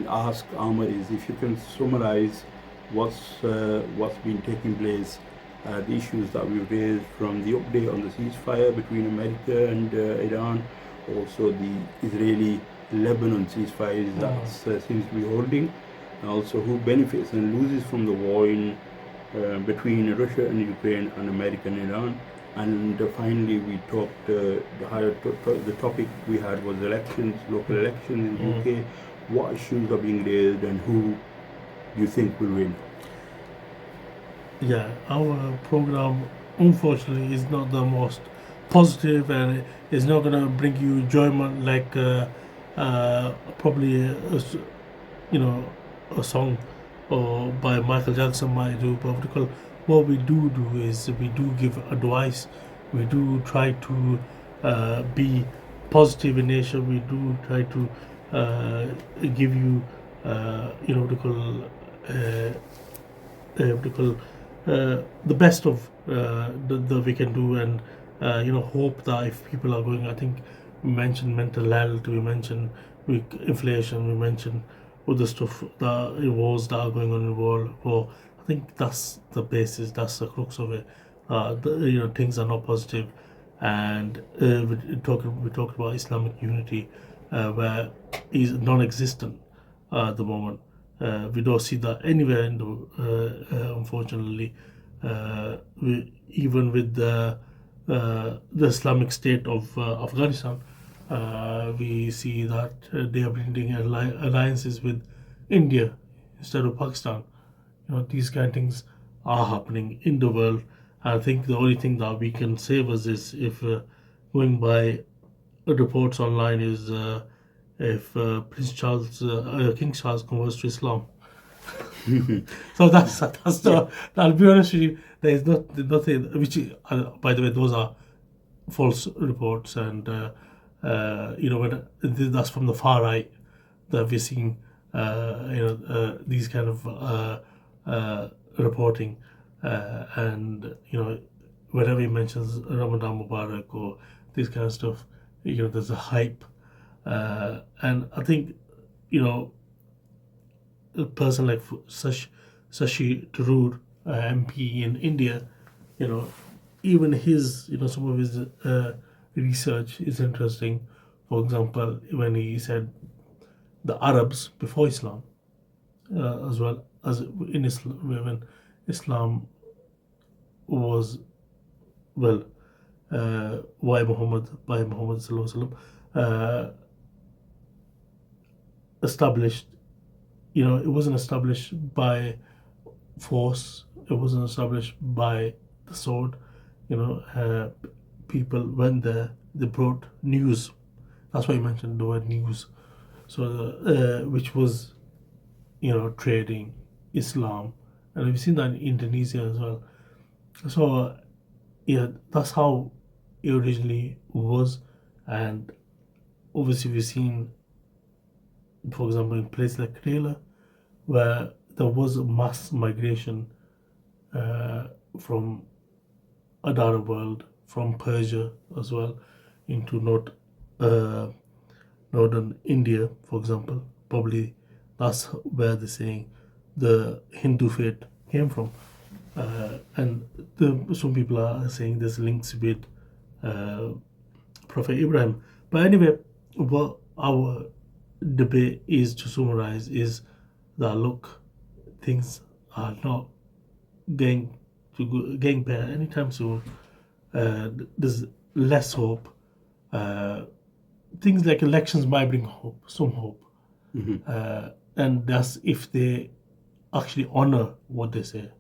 Ask Amar is if you can summarize what's been taking place, the issues that we've raised from the update on the ceasefire between America and Iran, also the Israeli-Lebanon ceasefire that seems to be holding, and also who benefits and loses from the war in between Russia and Ukraine and America and Iran. And finally, we talked. The topic we had was elections, local elections in UK. What issues are being raised, and who do you think will win? Yeah, our program unfortunately is not the most positive, and it's not going to bring you enjoyment like probably you know a song or by Michael Jackson might do. But what we do is we do give advice. We do try to be positive in nature. We do try to give you what to call what to call the best of the we can do, and hope that if people are going, I think we mentioned mental health, we mentioned inflation, we mentioned other stuff, that wars that are going on in the world. Well, I think that's the basis, that's the crux of it. Things are not positive, and we talked about Islamic unity, where is non-existent at the moment. We don't see that anywhere in unfortunately. Even with the Islamic State of Afghanistan, we see that they are building alliances with India instead of Pakistan. These kind of things are happening in the world. I think the only thing that we can save us is if going by reports online is if King Charles converts to Islam. So that's the. I'll be honest with you. There is nothing which, by the way, those are false reports, and that's from the far right that we're seeing. These kind of reporting, and whenever he mentions Ramadan Mubarak or this kind of stuff, there's a hype, and I think a person like Shashi Tharoor, MP in India, you know, even his, some of his research is interesting. For example, when he said the Arabs before Islam, as well as in Islam, when Islam was, well, by Muhammad Sallallahu Alaihi Wasallam, established. It wasn't established by force. It wasn't established by the sword. People went there. They brought news. That's why I mentioned the word news. So, which was, trading, Islam, and we've seen that in Indonesia as well. So, yeah, that's how it originally was, and obviously we've seen, for example, in places like Kerala, where there was a mass migration from Adara world, from Persia as well, into uh, northern India, for example. Probably that's where they're saying the Hindu faith came from. And some people are saying there's links with uh, Prophet Ibrahim. But anyway, what our debate is, to summarize, is that look, things are not getting better anytime soon. There's less hope. Uh, Things like elections might bring hope, some hope, and that's if they actually honor what they say.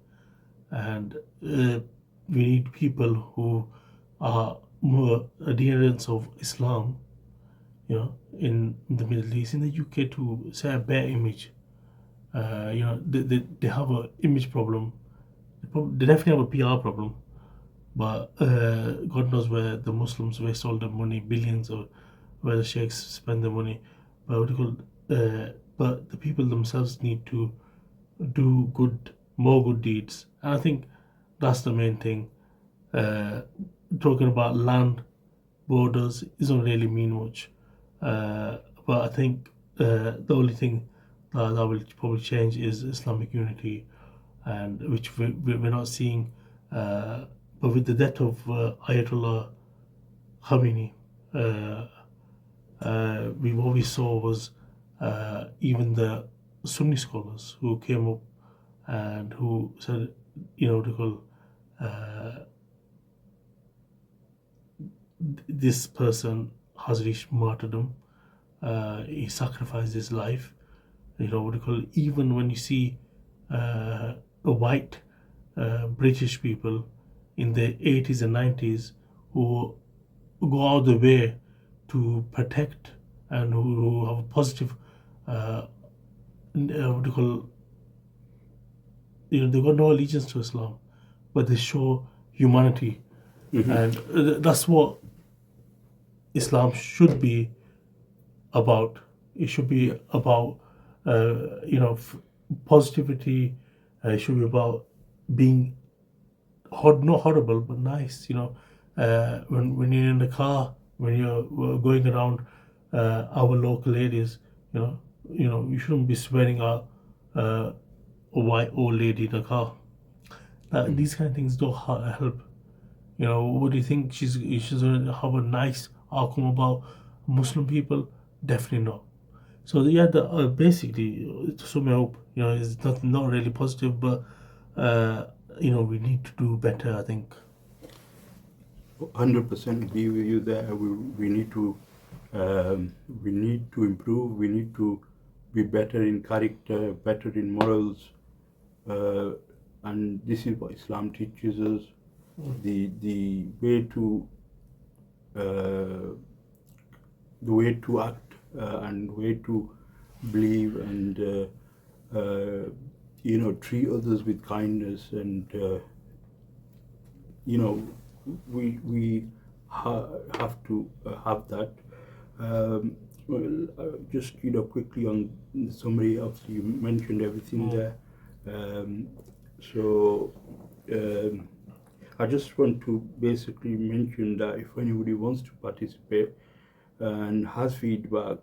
And we need people who are more adherents of Islam, in the Middle East, in the UK, to say a better image. They have an image problem. They definitely have a PR problem, but God knows where the Muslims waste all their money, billions, or where the sheikhs spend their money. But but the people themselves need to do more good deeds, and I think that's the main thing. Uh, Talking about land borders doesn't really mean much, but I think the only thing that will probably change is Islamic unity, and which we're not seeing. But with the death of Ayatollah Khamenei, what we saw was even the Sunni scholars who came up and who said, what do you call, this person has reached martyrdom. He sacrificed his life. What do you call, even when you see white British people in the 80s and 90s who go out of the way to protect and who have a positive, what do you call, they got no allegiance to Islam, but they show humanity. And that's what Islam should be about. It should be about positivity. It should be about being not horrible but nice. When you're in the car, when you're going around our local areas, you shouldn't be swearing at a white old lady in the car. These kind of things don't help. What do you think? She's going to have a nice outcome about Muslim people? Definitely not. So yeah, basically, to sum it up, it's not really positive, but we need to do better, I think. 100% agree with you there. We need to improve. We need to be better in character, better in morals, and this is what Islam teaches us. The way to act and way to believe and treat others with kindness, and we have to have that. Just quickly on the summary, obviously you mentioned everything there. I just want to basically mention that if anybody wants to participate and has feedback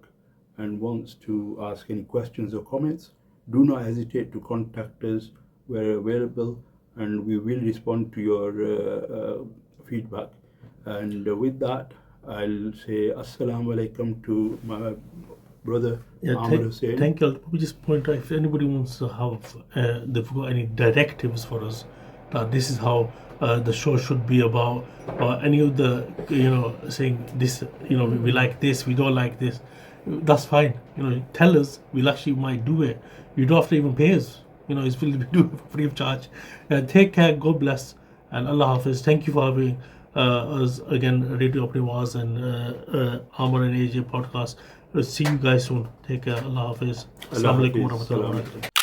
and wants to ask any questions or comments, do not hesitate to contact us. We're available and we will respond to your feedback. And with that, I'll say Assalamu alaikum to my brother Amr Hussain. Thank you. Let me just point out, if anybody wants to have, they've got any directives for us, that this is how the show should be about, or any of the, saying this, we like this, we don't like this, that's fine. Tell us, we'll actually might do it. You don't have to even pay us. It's we do it free of charge. Take care, God bless, and Allah Hafiz. Thank you for having us again, Radio Apnewaz and Amr and AJ podcast. See you guys soon. Take care, Allah Hafiz. Assalamu alaikum wa rahmatullahi wa barakatuh.